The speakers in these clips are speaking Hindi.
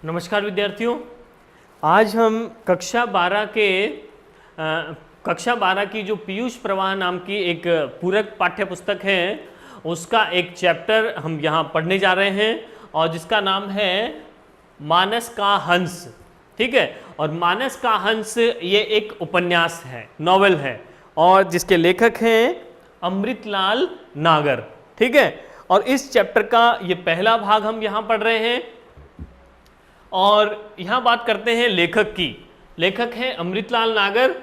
नमस्कार विद्यार्थियों, आज हम कक्षा 12 की जो पीयूष प्रवाह नाम की एक पूरक पाठ्य पुस्तक है उसका एक चैप्टर हम यहाँ पढ़ने जा रहे हैं और जिसका नाम है मानस का हंस। ठीक है, और मानस का हंस ये एक उपन्यास है, नॉवेल है और जिसके लेखक हैं अमृतलाल नागर। ठीक है, और इस चैप्टर का ये पहला भाग हम यहाँ पढ़ रहे हैं और यहाँ बात करते हैं लेखक की। लेखक हैं अमृतलाल नागर।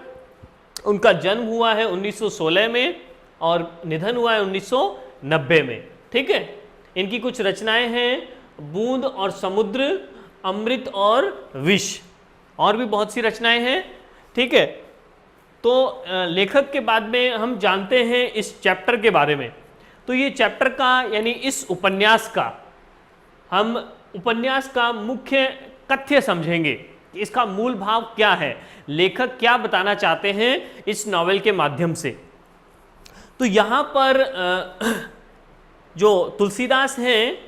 उनका जन्म हुआ है 1916 में और निधन हुआ है 1990 में। ठीक है, इनकी कुछ रचनाएं हैं बूंद और समुद्र, अमृत और विष, और भी बहुत सी रचनाएं हैं। ठीक है, तो लेखक के बाद में हम जानते हैं इस चैप्टर के बारे में। तो ये चैप्टर का यानी इस उपन्यास का हम उपन्यास का मुख्य कथ्य समझेंगे कि इसका मूल भाव क्या है, लेखक क्या बताना चाहते हैं इस नॉवेल के माध्यम से। तो यहाँ पर जो तुलसीदास हैं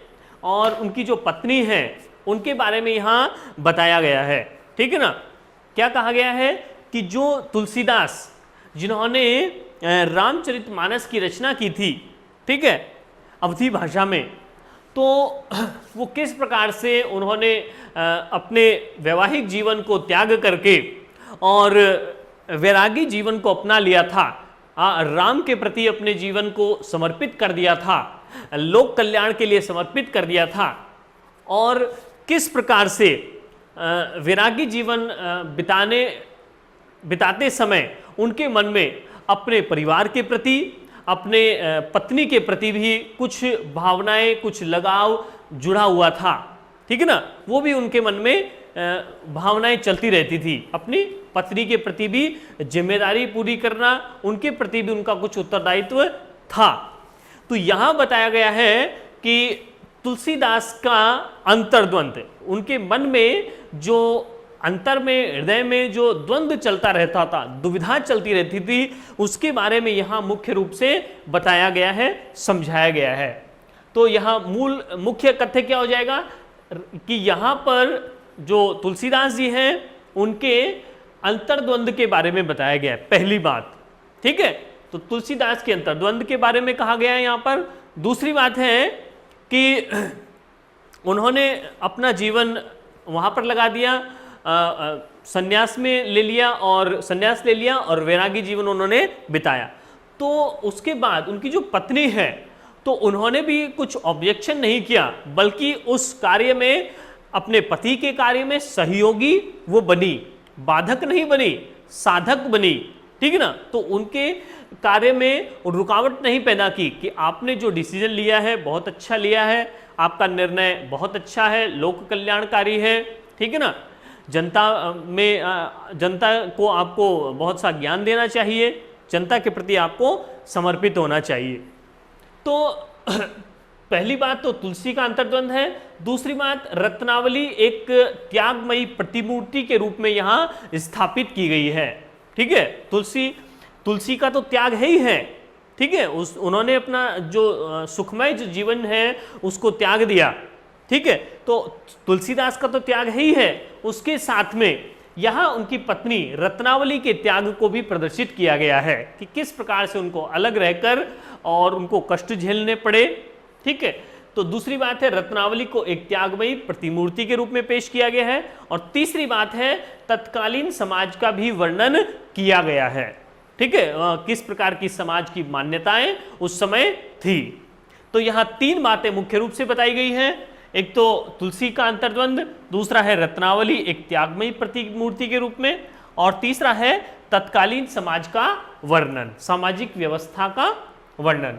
और उनकी जो पत्नी है उनके बारे में यहाँ बताया गया है। ठीक है ना, क्या कहा गया है कि जो तुलसीदास जिन्होंने रामचरितमानस की रचना की थी, ठीक है, अवधी भाषा में, तो वो किस प्रकार से उन्होंने अपने वैवाहिक जीवन को त्याग करके और वैरागी जीवन को अपना लिया था, राम के प्रति अपने जीवन को समर्पित कर दिया था, लोक कल्याण के लिए समर्पित कर दिया था, और किस प्रकार से वैरागी जीवन बिताते समय उनके मन में अपने परिवार के प्रति, अपने पत्नी के प्रति भी कुछ भावनाएं, कुछ लगाव जुड़ा हुआ था। ठीक है ना, वो भी उनके मन में भावनाएं चलती रहती थी। अपनी पत्नी के प्रति भी जिम्मेदारी पूरी करना, उनके प्रति भी उनका कुछ उत्तरदायित्व था। तो यहाँ बताया गया है कि तुलसीदास का अंतर्द्वंद, उनके मन में जो अंतर में, हृदय में जो द्वंद्व चलता रहता था, दुविधा चलती रहती थी, उसके बारे में यहाँ मुख्य रूप से बताया गया है, समझाया गया है। तो यहाँ मुख्य कथ्य क्या हो जाएगा कि यहाँ पर जो तुलसीदास जी हैं उनके अंतर्द्वंद के बारे में बताया गया है, पहली बात। ठीक है, तो तुलसीदास के अंतर्द्वंद के बारे में कहा गया है यहाँ पर। दूसरी बात है कि उन्होंने अपना जीवन वहाँ पर लगा दिया, संन्यास में ले लिया और संन्यास ले लिया और वैरागी जीवन उन्होंने बिताया। तो उसके बाद उनकी जो पत्नी है तो उन्होंने भी कुछ ऑब्जेक्शन नहीं किया, बल्कि उस कार्य में, अपने पति के कार्य में सहयोगी वो बनी, बाधक नहीं बनी, साधक बनी। ठीक है ना, तो उनके कार्य में रुकावट नहीं पैदा की कि आपने जो डिसीजन लिया है बहुत अच्छा लिया है, आपका निर्णय बहुत अच्छा है, लोक कल्याणकारी है। ठीक है ना, जनता को आपको बहुत सा ज्ञान देना चाहिए, जनता के प्रति आपको समर्पित होना चाहिए। तो पहली बात तो तुलसी का अंतर्द्वंद है। दूसरी बात, रत्नावली एक त्यागमयी प्रतिमूर्ति के रूप में यहाँ स्थापित की गई है। ठीक है, तुलसी का तो त्याग है ही है। ठीक है, उन्होंने अपना जो सुखमय जो जीवन है उसको त्याग दिया। ठीक है, तो तुलसीदास का तो त्याग है ही है, उसके साथ में यहाँ उनकी पत्नी रत्नावली के त्याग को भी प्रदर्शित किया गया है कि किस प्रकार से उनको अलग रहकर और उनको कष्ट झेलने पड़े। ठीक है, तो दूसरी बात है रत्नावली को एक त्यागमयी प्रतिमूर्ति के रूप में पेश किया गया है। और तीसरी बात है तत्कालीन समाज का भी वर्णन किया गया है। ठीक है, किस प्रकार की समाज की मान्यताएं उस समय थी। तो यहाँ तीन बातें मुख्य रूप से बताई गई हैं। एक तो तुलसी का अंतर्द्वंद, दूसरा है रत्नावली एक त्यागमयी प्रतिमूर्ति के रूप में, और तीसरा है तत्कालीन समाज का वर्णन, सामाजिक व्यवस्था का वर्णन।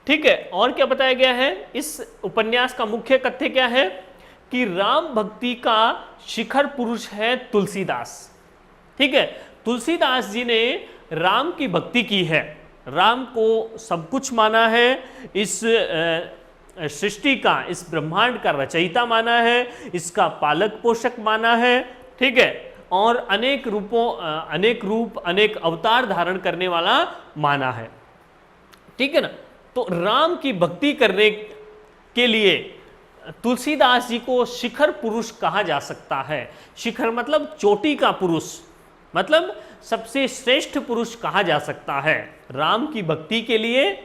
ठीक है, और क्या बताया गया है इस उपन्यास का मुख्य कथ्य क्या है कि राम भक्ति का शिखर पुरुष है तुलसीदास। ठीक है, तुलसीदास जी ने राम की भक्ति की है, राम को सब कुछ माना है, इस सृष्टि का, इस ब्रह्मांड का रचयिता माना है, इसका पालक पोषक माना है। ठीक है, और अनेक रूप अनेक अवतार धारण करने वाला माना है। ठीक है ना, तो राम की भक्ति करने के लिए तुलसीदास जी को शिखर पुरुष कहा जा सकता है। शिखर मतलब चोटी का पुरुष, मतलब सबसे श्रेष्ठ पुरुष कहा जा सकता है। राम की भक्ति के लिए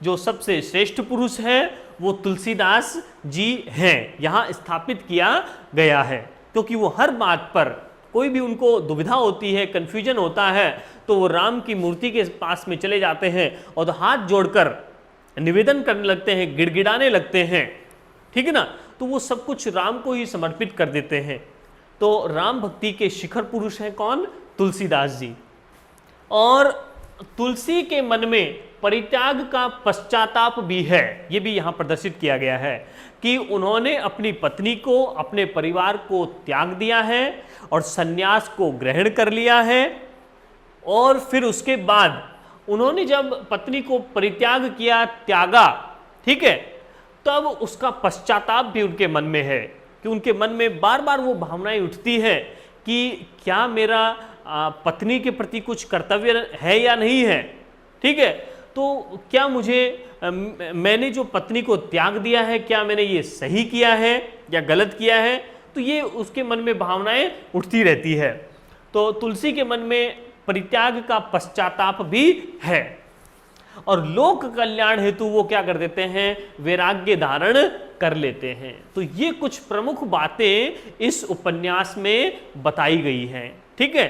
जो सबसे श्रेष्ठ पुरुष है वो तुलसीदास जी हैं, यहाँ स्थापित किया गया है। क्योंकि वो हर बात पर, कोई भी उनको दुविधा होती है, कन्फ्यूजन होता है, तो वो राम की मूर्ति के पास में चले जाते हैं और हाथ जोड़कर निवेदन करने लगते हैं, गिड़गिड़ाने लगते हैं, ठीक है ना। तो वो सब कुछ राम को ही समर्पित कर देते हैं। तो राम भक्ति के शिखर पुरुष हैं कौन? तुलसीदास जी। और तुलसी के मन में परित्याग का पश्चाताप भी है, ये भी यहाँ प्रदर्शित किया गया है कि उन्होंने अपनी पत्नी को, अपने परिवार को त्याग दिया है और सन्यास को ग्रहण कर लिया है। और फिर उसके बाद उन्होंने जब पत्नी को परित्याग किया, त्यागा, ठीक है, तब उसका पश्चाताप भी उनके मन में है कि उनके मन में बार बार वो भावनाएं उठती है कि क्या मेरा पत्नी के प्रति कुछ कर्तव्य है या नहीं है, ठीक है। तो क्या मैंने जो पत्नी को त्याग दिया है, क्या मैंने ये सही किया है या गलत किया है? तो ये उसके मन में भावनाएं उठती रहती है। तो तुलसी के मन में परित्याग का पश्चाताप भी है। और लोक कल्याण हेतु वो क्या कर देते हैं? वैराग्य धारण कर लेते हैं। तो ये कुछ प्रमुख बातें इस उपन्यास में बताई गई हैं, ठीक है।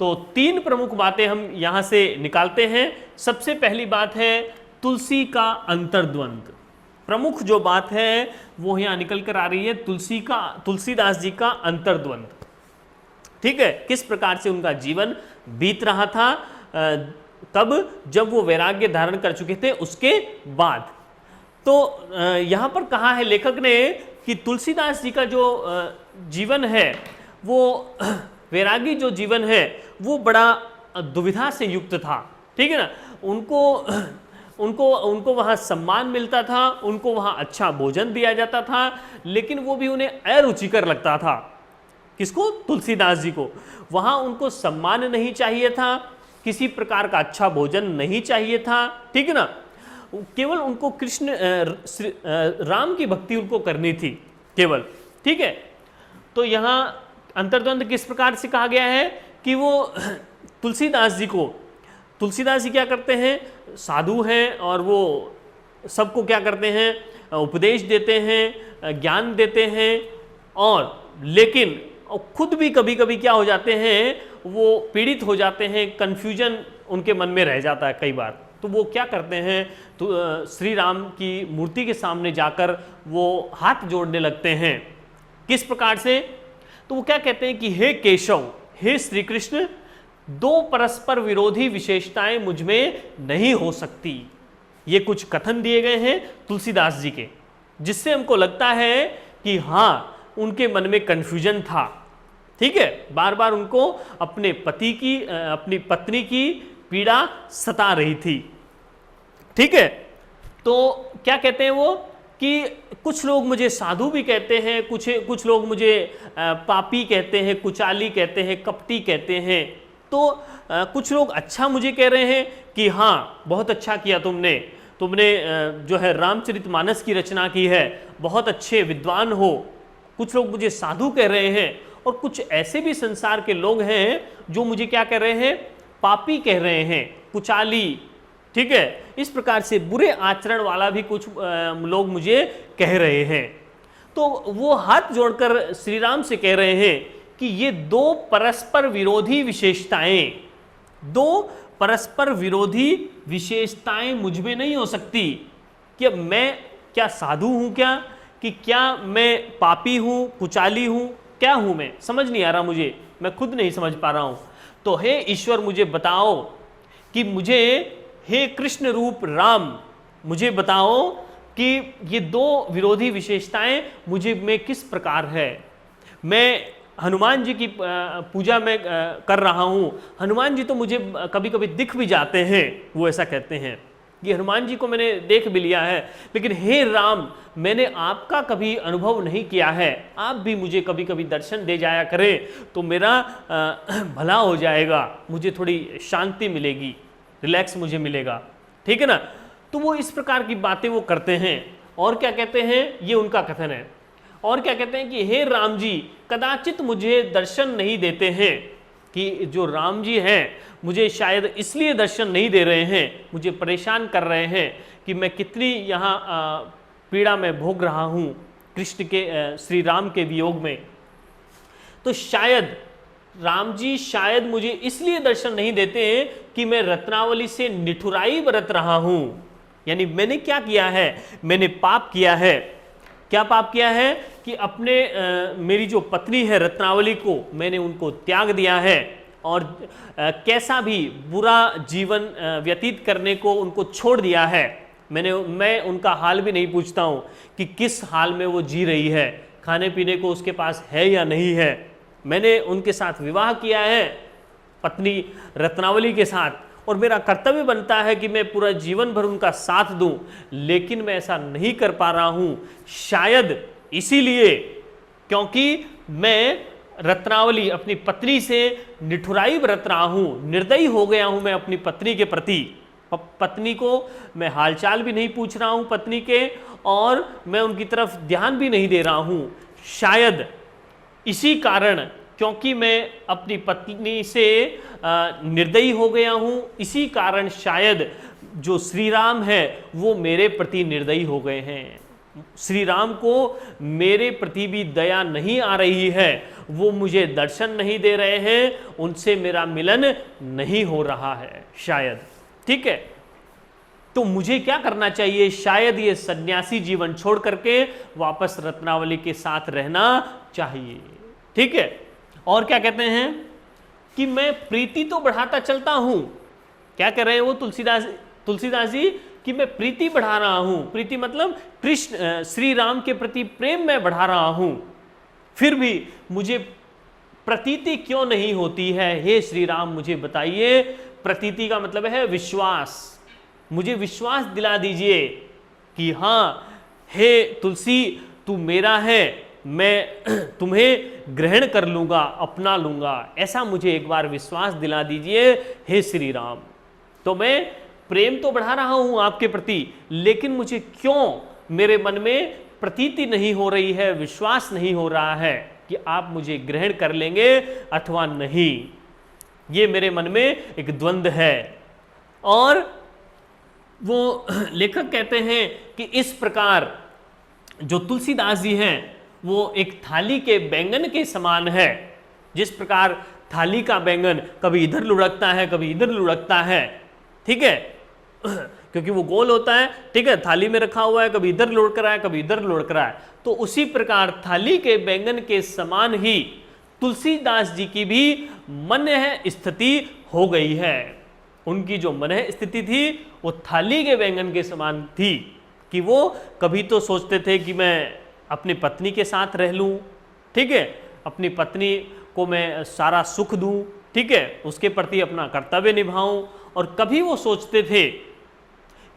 तो 3 प्रमुख बातें हम यहां से निकालते हैं। सबसे पहली बात है तुलसी का अंतर्द्वंद। प्रमुख जो बात है वो यहां निकल कर आ रही है, तुलसीदास जी का अंतर्द्वंद, ठीक है। किस प्रकार से उनका जीवन बीत रहा था, तब जब वो वैराग्य धारण कर चुके थे, उसके बाद। तो यहां पर कहा है लेखक ने कि तुलसीदास जी का जो जीवन है, वो वैरागी जो जीवन है वो बड़ा दुविधा से युक्त था, ठीक है ना। उनको वहाँ सम्मान मिलता था, उनको वहाँ अच्छा भोजन दिया जाता था, लेकिन वो भी उन्हें अरुचिकर लगता था। किसको? तुलसीदास जी को। वहाँ उनको सम्मान नहीं चाहिए था, किसी प्रकार का अच्छा भोजन नहीं चाहिए था, ठीक है ना। केवल उनको राम की भक्ति उनको करनी थी केवल, ठीक है। तो यहाँ अंतर्द्वंद किस प्रकार से कहा गया है कि वो तुलसीदास जी क्या करते हैं? साधु हैं और वो सबको क्या करते हैं? उपदेश देते हैं, ज्ञान देते हैं, और लेकिन खुद भी कभी कभी क्या हो जाते हैं? वो पीड़ित हो जाते हैं, कन्फ्यूजन उनके मन में रह जाता है कई बार। तो वो क्या करते हैं? तो श्री राम की मूर्ति के सामने जाकर वो हाथ जोड़ने लगते हैं। किस प्रकार से? तो वो क्या कहते हैं कि हे केशव, हे श्री कृष्ण, 2 परस्पर विरोधी विशेषताएं मुझ में नहीं हो सकती। ये कुछ कथन दिए गए हैं तुलसीदास जी के, जिससे हमको लगता है कि हाँ, उनके मन में कन्फ्यूजन था, ठीक है। बार बार उनको अपनी पत्नी की पीड़ा सता रही थी, ठीक है। तो क्या कहते हैं वो कि कुछ लोग मुझे साधु भी कहते हैं, कुछ लोग मुझे पापी कहते हैं, कुचाली कहते हैं, कपटी कहते हैं। तो कुछ लोग अच्छा मुझे कह रहे हैं कि हाँ, बहुत अच्छा किया तुमने जो है रामचरितमानस की रचना की है, बहुत अच्छे विद्वान हो। कुछ लोग मुझे साधु कह रहे हैं, और कुछ ऐसे भी संसार के लोग हैं जो मुझे क्या कह रहे हैं? पापी कह रहे हैं, कुचाली, ठीक है। इस प्रकार से बुरे आचरण वाला भी कुछ लोग मुझे कह रहे हैं। तो वो हाथ जोड़कर श्री राम से कह रहे हैं कि ये 2 परस्पर विरोधी विशेषताएं मुझ में नहीं हो सकती। कि मैं क्या साधु हूं क्या मैं पापी हूं, कुचाली हूं, क्या हूं मैं? समझ नहीं आ रहा मुझे, मैं खुद नहीं समझ पा रहा हूं। तो हे ईश्वर, मुझे बताओ कि हे कृष्ण रूप राम, मुझे बताओ कि ये 2 विरोधी विशेषताएं मुझे में किस प्रकार है। मैं हनुमान जी की पूजा में कर रहा हूँ, हनुमान जी तो मुझे कभी कभी दिख भी जाते हैं, वो ऐसा कहते हैं कि हनुमान जी को मैंने देख भी लिया है, लेकिन हे राम, मैंने आपका कभी अनुभव नहीं किया है। आप भी मुझे कभी कभी दर्शन दे जाया करें तो मेरा भला हो जाएगा, मुझे थोड़ी शांति मिलेगी, रिलैक्स मुझे मिलेगा, ठीक है ना। तो वो इस प्रकार की बातें वो करते हैं। और क्या कहते हैं, ये उनका कथन है। और क्या कहते हैं कि हे राम जी, कदाचित मुझे दर्शन नहीं देते हैं, कि जो राम जी हैं मुझे शायद इसलिए दर्शन नहीं दे रहे हैं, मुझे परेशान कर रहे हैं कि मैं कितनी यहाँ पीड़ा में भोग रहा हूँ कृष्ण के श्री राम के वियोग में। तो शायद राम जी शायद मुझे इसलिए दर्शन नहीं देते हैं कि मैं रत्नावली से निठुराई बरत रहा हूं। यानी मैंने क्या किया है, मैंने पाप किया है। क्या पाप किया है कि अपने मेरी जो पत्नी है रत्नावली को मैंने उनको त्याग दिया है, और कैसा भी बुरा जीवन व्यतीत करने को उनको छोड़ दिया है। मैं उनका हाल भी नहीं पूछता हूं कि किस हाल में वो जी रही है, खाने पीने को उसके पास है या नहीं है। मैंने उनके साथ विवाह किया है पत्नी रत्नावली के साथ, और मेरा कर्तव्य बनता है कि मैं पूरा जीवन भर उनका साथ दूं, लेकिन मैं ऐसा नहीं कर पा रहा हूं। शायद इसीलिए क्योंकि मैं रत्नावली अपनी पत्नी से निठुराई बरत रहा हूं, निर्दयी हो गया हूं मैं अपनी पत्नी के प्रति। पत्नी को मैं हालचाल भी नहीं पूछ रहा हूं पत्नी के, और मैं उनकी तरफ ध्यान भी नहीं दे रहा हूं। शायद इसी कारण, क्योंकि मैं अपनी पत्नी से निर्दयी हो गया हूं, इसी कारण शायद जो श्री राम है वो मेरे प्रति निर्दयी हो गए हैं। श्री राम को मेरे प्रति भी दया नहीं आ रही है, वो मुझे दर्शन नहीं दे रहे हैं, उनसे मेरा मिलन नहीं हो रहा है शायद। ठीक है, तो मुझे क्या करना चाहिए? शायद ये सन्यासी जीवन छोड़ करके वापस रत्नावली के साथ रहना चाहिए। ठीक है, और क्या कहते हैं कि मैं प्रीति तो बढ़ाता चलता हूं। क्या कह रहे हैं वो तुलसीदास जी कि मैं प्रीति बढ़ा रहा हूं। प्रीति मतलब कृष्ण श्री राम के प्रति प्रेम मैं बढ़ा रहा हूं, फिर भी मुझे प्रतीति क्यों नहीं होती है? हे श्री राम मुझे बताइए। प्रतीति का मतलब है विश्वास। मुझे विश्वास दिला दीजिए कि हाँ हे तुलसी तू मेरा है, मैं तुम्हें ग्रहण कर लूंगा, अपना लूंगा, ऐसा मुझे एक बार विश्वास दिला दीजिए हे श्री राम। तो मैं प्रेम तो बढ़ा रहा हूं आपके प्रति, लेकिन मुझे क्यों मेरे मन में प्रतीति नहीं हो रही है, विश्वास नहीं हो रहा है कि आप मुझे ग्रहण कर लेंगे अथवा नहीं। ये मेरे मन में एक द्वंद्व है। और वो लेखक कहते हैं कि इस प्रकार जो तुलसीदास जी हैं वो एक थाली के बैंगन के समान है। जिस प्रकार थाली का बैंगन कभी इधर लुढ़कता है कभी इधर लुढ़कता है, ठीक है, क्योंकि वो गोल होता है, ठीक है, थाली में रखा हुआ है, कभी इधर लुढ़क रहा है कभी इधर लुढ़क रहा है। तो उसी प्रकार थाली के बैंगन के समान ही तुलसीदास जी की भी मन स्थिति हो गई है। उनकी जो मन स्थिति थी वो थाली के बैंगन के समान थी कि वो कभी तो सोचते थे कि मैं अपनी पत्नी के साथ रह लूं, ठीक है, अपनी पत्नी को मैं सारा सुख दूं, ठीक है, उसके प्रति अपना कर्तव्य निभाऊं। और कभी वो सोचते थे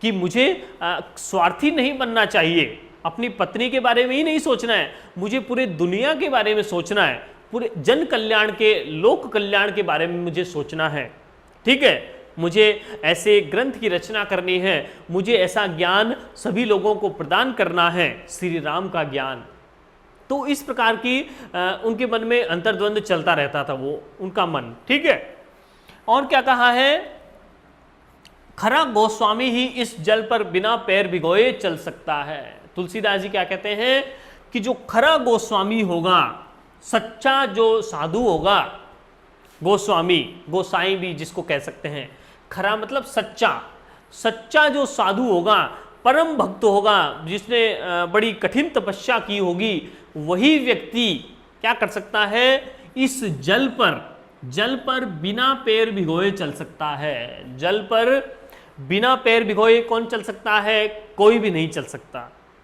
कि मुझे स्वार्थी नहीं बनना चाहिए, अपनी पत्नी के बारे में ही नहीं सोचना है, मुझे पूरे दुनिया के बारे में सोचना है, पूरे जन कल्याण के, लोक कल्याण के बारे में मुझे सोचना है। ठीक है, मुझे ऐसे ग्रंथ की रचना करनी है, मुझे ऐसा ज्ञान सभी लोगों को प्रदान करना है, श्री राम का ज्ञान। तो इस प्रकार की उनके मन में अंतर्द्वंद चलता रहता था वो उनका मन। ठीक है, और क्या कहा है? खरा गोस्वामी ही इस जल पर बिना पैर भिगोए चल सकता है। तुलसीदास जी क्या कहते हैं कि जो खरा गोस्वामी होगा, सच्चा जो साधु होगा, गोस्वामी, गोसाई भी जिसको कह सकते हैं, खरा मतलब सच्चा, सच्चा जो साधु होगा, परम भक्त होगा, जिसने बड़ी कठिन तपस्या की होगी, वही व्यक्ति क्या कर सकता है? इस जल पर बिना पैर भिगोए चल सकता है। जल पर बिना पैर भिगोए कौन चल सकता है? कोई भी नहीं चल सकता।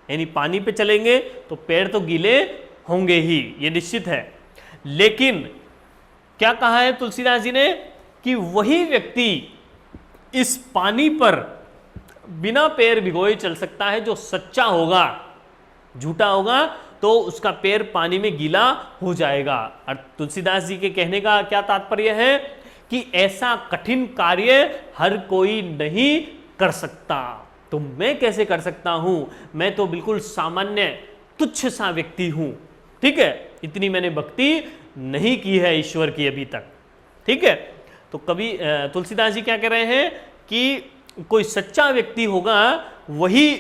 यानी पानी पे चलेंगे तो पैर तो गीले होंगे ही, ये निश्चित है। लेकिन क्या कहा है तुलसीदास जी ने कि वही व्यक्ति इस पानी पर बिना पैर भिगोए चल सकता है जो सच्चा होगा। झूठा होगा तो उसका पैर पानी में गीला हो जाएगा। और तुलसीदास जी के कहने का क्या तात्पर्य है कि ऐसा कठिन कार्य हर कोई नहीं कर सकता। तो मैं कैसे कर सकता हूं, मैं तो बिल्कुल सामान्य तुच्छ सा व्यक्ति हूं, ठीक है, इतनी मैंने भक्ति नहीं की है ईश्वर की अभी तक, ठीक है। तो कभी तुलसीदास जी क्या कह रहे हैं कि कोई सच्चा व्यक्ति होगा वही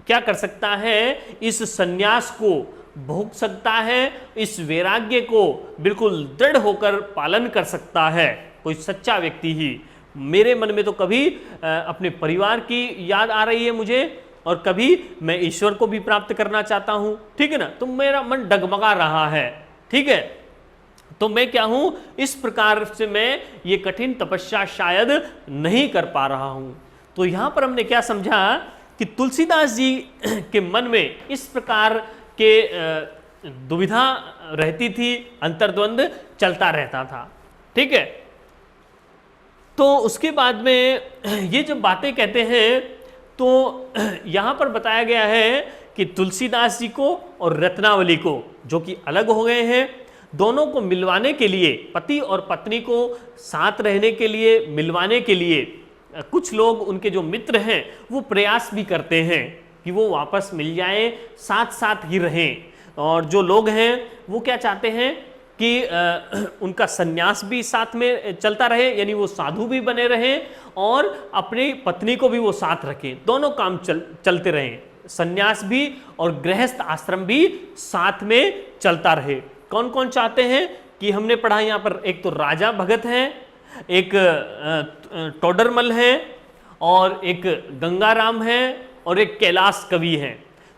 क्या कर सकता है, इस सन्यास को भोग सकता है, इस वैराग्य को बिल्कुल दृढ़ होकर पालन कर सकता है, कोई सच्चा व्यक्ति ही। मेरे मन में तो कभी अपने परिवार की याद आ रही है मुझे, और कभी मैं ईश्वर को भी प्राप्त करना चाहता हूं, ठीक है ना, तो मेरा मन डगमगा रहा है, ठीक है। तो मैं क्या हूं, इस प्रकार से मैं ये कठिन तपस्या शायद नहीं कर पा रहा हूं। तो यहां पर हमने क्या समझा कि तुलसीदास जी के मन में इस प्रकार के दुविधा रहती थी, अंतर्द्वंद चलता रहता था, ठीक है। तो उसके बाद में ये जब बातें कहते हैं तो यहां पर बताया गया है कि तुलसीदास जी को और रत्नावली को, जो कि अलग हो गए हैं, दोनों को मिलवाने के लिए, पति और पत्नी को साथ रहने के लिए, मिलवाने के लिए कुछ लोग, उनके जो मित्र हैं, वो प्रयास भी करते हैं कि वो वापस मिल जाए, साथ साथ ही रहें। और जो लोग हैं वो क्या चाहते हैं कि उनका सन्यास भी साथ में चलता रहे, यानी वो साधु भी बने रहें और अपनी पत्नी को भी वो साथ रखें, दोनों काम चलते रहें, सन्यास भी और गृहस्थ आश्रम भी साथ में चलता रहे। कौन कौन चाहते हैं कि हमने पढ़ा यहाँ पर, एक तो राजा भगत हैं, एक टोडरमल है, और एक गंगाराम है, और एक कैलाश कवि हैं।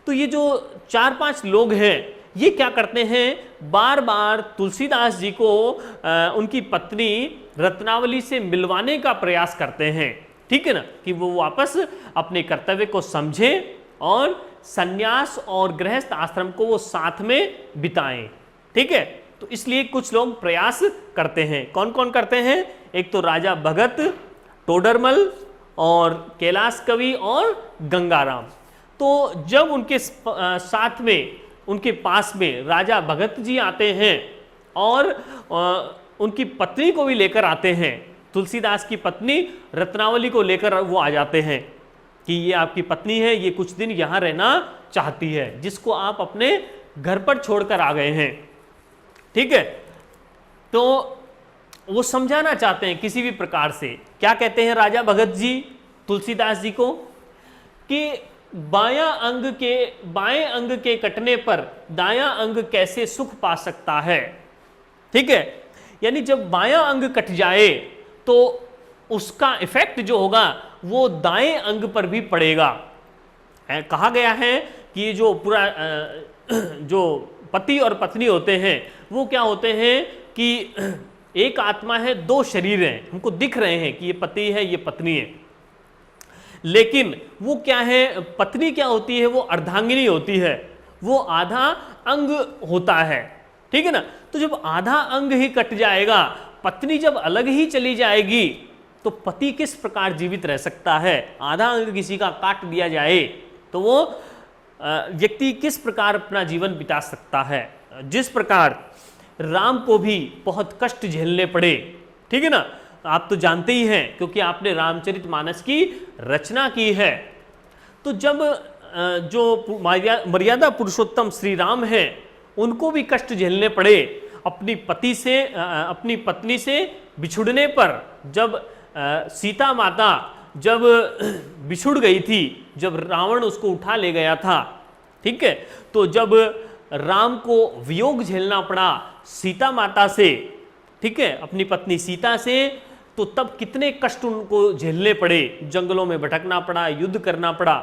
तो ये जो 4-5 लोग हैं, ये क्या करते हैं, बार बार तुलसीदास जी को उनकी पत्नी रत्नावली से मिलवाने का प्रयास करते हैं, ठीक है ना, कि वो वापस अपने कर्तव्य को समझें और सन्यास और गृहस्थ आश्रम को वो साथ में बिताएं, ठीक है। तो इसलिए कुछ लोग प्रयास करते हैं। कौन कौन करते हैं, एक तो राजा भगत, टोडरमल और कैलाश कवि और गंगाराम। तो जब उनके साथ में, उनके पास में राजा भगत जी आते हैं और उनकी पत्नी को भी लेकर आते हैं, तुलसीदास की पत्नी रत्नावली को लेकर वो आ जाते हैं कि ये आपकी पत्नी है, ये कुछ दिन यहाँ रहना चाहती है, जिसको आप अपने घर पर छोड़कर आ गए हैं, ठीक है। तो वो समझाना चाहते हैं किसी भी प्रकार से। क्या कहते हैं राजा भगत जी तुलसीदास जी को कि बाएं अंग के कटने पर दायां अंग कैसे सुख पा सकता है, ठीक है। यानी जब बायां अंग कट जाए तो उसका इफेक्ट जो होगा वो दाएं अंग पर भी पड़ेगा। कहा गया है कि जो पूरा जो पति और पत्नी होते हैं वो क्या होते हैं कि एक आत्मा है, 2 शरीर हैं, हमको दिख रहे हैं कि ये पति है, ये पत्नी है, लेकिन वो क्या है, पत्नी क्या होती है, वो अर्धांगिनी होती है, वो आधा अंग होता है, ठीक है ना। तो जब आधा अंग ही कट जाएगा, पत्नी जब अलग ही चली जाएगी, तो पति किस प्रकार जीवित रह सकता है। आधा अंग किसी का काट दिया जाए तो वो व्यक्ति किस प्रकार अपना जीवन बिता सकता है। जिस प्रकार राम को भी बहुत कष्ट झेलने पड़े, ठीक है ना, आप तो जानते ही हैं क्योंकि आपने रामचरितमानस की रचना की है। तो जब जो मर्यादा पुरुषोत्तम श्री राम हैं, उनको भी कष्ट झेलने पड़े अपनी पत्नी से बिछुड़ने पर। जब सीता माता जब बिछुड़ गई थी, जब रावण उसको उठा ले गया था, ठीक है, तो जब राम को वियोग झेलना पड़ा सीता माता से, ठीक है, अपनी पत्नी सीता से, तो तब कितने कष्ट उनको झेलने पड़े, जंगलों में भटकना पड़ा, युद्ध करना पड़ा,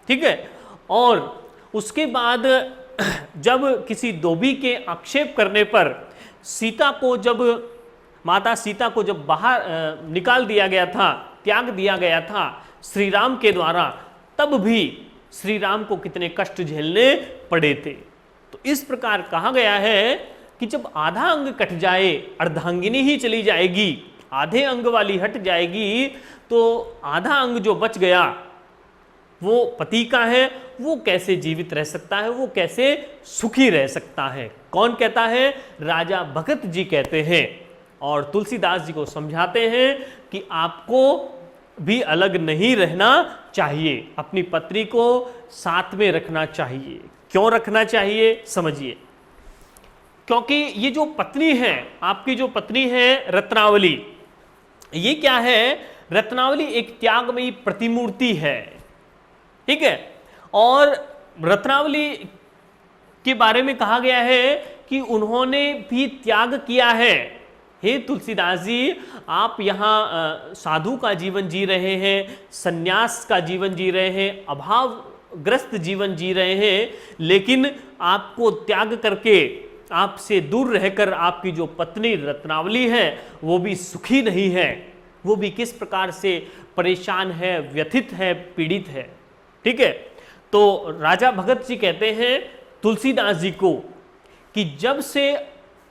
ठीक है। और उसके बाद जब किसी धोबी के आक्षेप करने पर माता सीता को जब बाहर निकाल दिया गया था, त्याग दिया गया था श्री राम के द्वारा, तब भी श्री राम को कितने कष्ट झेलने पड़े थे। तो इस प्रकार कहा गया है कि जब आधा अंग कट जाए, अर्धांगिनी ही चली जाएगी, आधे अंग वाली हट जाएगी, तो आधा अंग जो बच गया वो पति का है, वो कैसे जीवित रह सकता है, वो कैसे सुखी रह सकता है। कौन कहता है, राजा भगत जी कहते हैं, और तुलसीदास जी को समझाते हैं कि आपको भी अलग नहीं रहना चाहिए, अपनी पत्नी को साथ में रखना चाहिए। क्यों रखना चाहिए समझिए। क्योंकि ये जो पत्नी है, आपकी जो पत्नी है रत्नावली, ये क्या है, रत्नावली एक त्यागमयी प्रतिमूर्ति है, ठीक है। और रत्नावली के बारे में कहा गया है कि उन्होंने भी त्याग किया है। हे तुलसीदास जी, आप यहाँ साधु का जीवन जी रहे हैं, सन्यास का जीवन जी रहे हैं, अभावग्रस्त जीवन जी रहे हैं, लेकिन आपको त्याग करके, आपसे दूर रहकर आपकी जो पत्नी रत्नावली है वो भी सुखी नहीं है, वो भी किस प्रकार से परेशान है, व्यथित है, पीड़ित है, ठीक है। तो राजा भगत जी कहते हैं तुलसीदास जी को कि जब से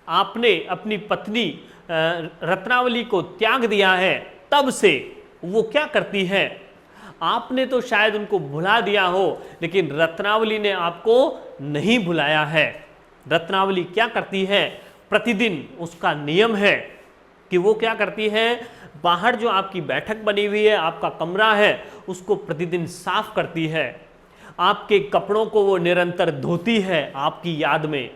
आपने अपनी पत्नी रत्नावली को त्याग दिया है, तब से वो क्या करती है, आपने तो शायद उनको भुला दिया हो, लेकिन रत्नावली ने आपको नहीं भुलाया है। रत्नावली क्या करती है, प्रतिदिन उसका नियम है कि वो क्या करती है, बाहर जो आपकी बैठक बनी हुई है, आपका कमरा है, उसको प्रतिदिन साफ करती है, आपके कपड़ों को वो निरंतर धोती है आपकी याद में,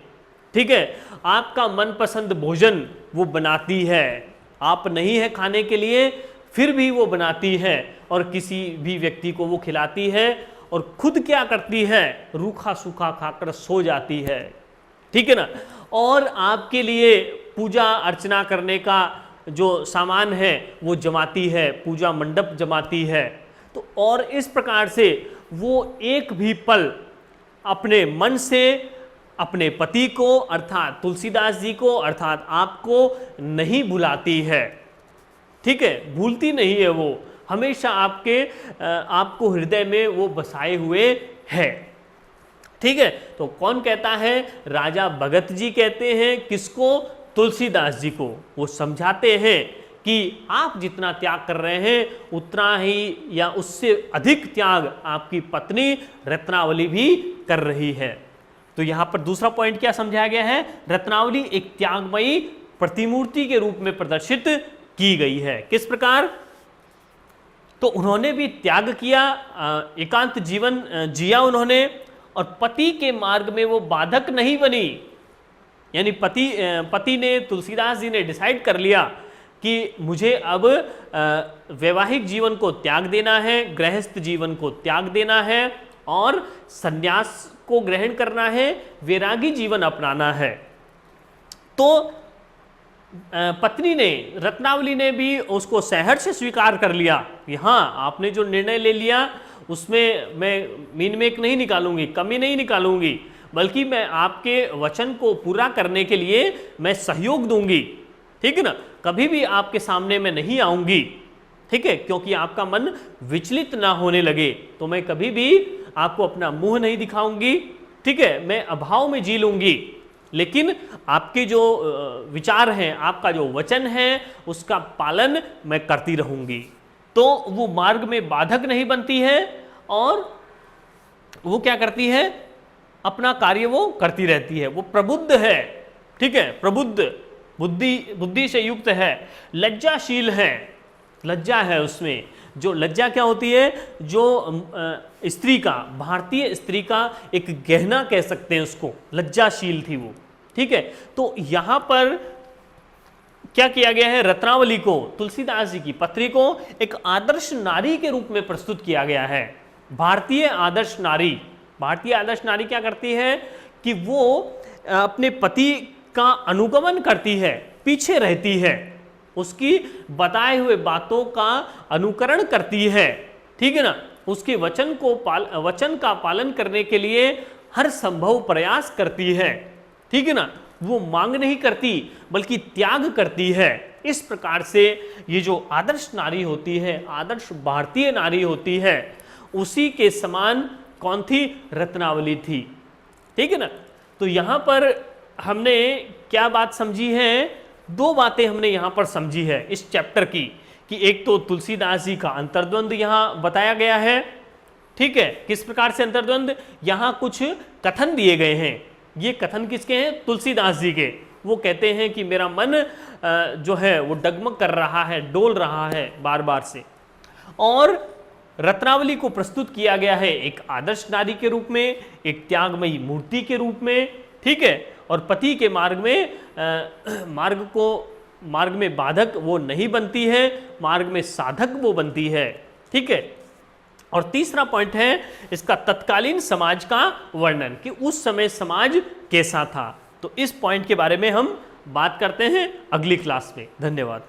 ठीक है। आपका मनपसंद भोजन वो बनाती है, आप नहीं है खाने के लिए फिर भी वो बनाती है और किसी भी व्यक्ति को वो खिलाती है, और खुद क्या करती है, रूखा सूखा खाकर सो जाती है, ठीक है ना। और आपके लिए पूजा अर्चना करने का जो सामान है वो जमाती है, पूजा मंडप जमाती है। तो और इस प्रकार से वो एक भी पल अपने मन से अपने पति को अर्थात तुलसीदास जी को अर्थात आपको नहीं भुलाती है, ठीक है, भूलती नहीं है, वो हमेशा आपको हृदय में वो बसाए हुए है, ठीक है। तो कौन कहता है, राजा भगत जी कहते हैं, किसको, तुलसीदास जी को। वो समझाते हैं कि आप जितना त्याग कर रहे हैं उतना ही या उससे अधिक त्याग आपकी पत्नी रत्नावली भी कर रही है। तो यहां पर दूसरा पॉइंट क्या समझाया गया है, रत्नावली एक त्यागमयी प्रतिमूर्ति के रूप में प्रदर्शित की गई है। किस प्रकार, तो उन्होंने भी त्याग किया, एकांत जीवन जिया उन्होंने, और पति के मार्ग में वो बाधक नहीं बनी। यानी पति ने, तुलसीदास जी ने डिसाइड कर लिया कि मुझे अब वैवाहिक जीवन को त्याग देना है, गृहस्थ जीवन को त्याग देना है और सन्यास को ग्रहण करना है, वैरागी जीवन अपनाना है। तो पत्नी ने, रत्नावली ने भी उसको सहर्ष से स्वीकार कर लिया कि हाँ, आपने जो निर्णय ले लिया उसमें मैं मीन मेक नहीं निकालूंगी, कमी नहीं निकालूंगी, बल्कि मैं आपके वचन को पूरा करने के लिए मैं सहयोग दूंगी, ठीक है ना। कभी भी आपके सामने मैं नहीं आऊंगी, ठीक है, क्योंकि आपका मन विचलित ना होने लगे, तो मैं कभी भी आपको अपना मुंह नहीं दिखाऊंगी, ठीक है, मैं अभाव में जी लूंगी, लेकिन आपके जो विचार हैं, आपका जो वचन है, उसका पालन मैं करती रहूंगी। तो वो मार्ग में बाधक नहीं बनती है और वो क्या करती है, अपना कार्य वो करती रहती है, वो प्रबुद्ध है, ठीक है, प्रबुद्ध बुद्धि से युक्त है, लज्जाशील है, लज्जा है उसमें। जो लज्जा क्या होती है, जो स्त्री का, भारतीय स्त्री का एक गहना कह सकते हैं उसको, लज्जाशील थी वो, ठीक है। तो यहां पर क्या किया गया है, रत्नावली को, तुलसीदास जी की पत्नी को एक आदर्श नारी के रूप में प्रस्तुत किया गया है। भारतीय आदर्श नारी, भारतीय आदर्श नारी क्या करती है कि वो अपने पति का अनुगमन करती है, पीछे रहती है, उसकी बताए हुए बातों का अनुकरण करती है, ठीक है ना, उसके वचन का पालन करने के लिए हर संभव प्रयास करती है, ठीक है ना। वो मांग नहीं करती बल्कि त्याग करती है। इस प्रकार से ये जो आदर्श नारी होती है, आदर्श भारतीय नारी होती है, उसी के समान कौन थी, रत्नावली थी, ठीक है ना। तो यहां पर हमने क्या बात समझी है, दो बातें हमने यहां पर समझी है इस चैप्टर की, कि एक तो तुलसीदास जी का अंतर्द्वंद यहां बताया गया है, ठीक है, किस प्रकार से अंतर्द्वंद, यहां कुछ कथन दिए गए हैं। ये कथन किसके हैं, तुलसीदास जी के। वो कहते हैं कि मेरा मन जो है वो डगमग कर रहा है, डोल रहा है बार बार से, और रत्नावली को प्रस्तुत किया गया है एक आदर्श नारी के रूप में, एक त्यागमयी मूर्ति के रूप में, ठीक है, और पति के मार्ग में बाधक वो नहीं बनती है, मार्ग में साधक वो बनती है, ठीक है। और तीसरा पॉइंट है इसका तत्कालीन समाज का वर्णन कि उस समय समाज कैसा था। तो इस पॉइंट के बारे में हम बात करते हैं अगली क्लास में। धन्यवाद।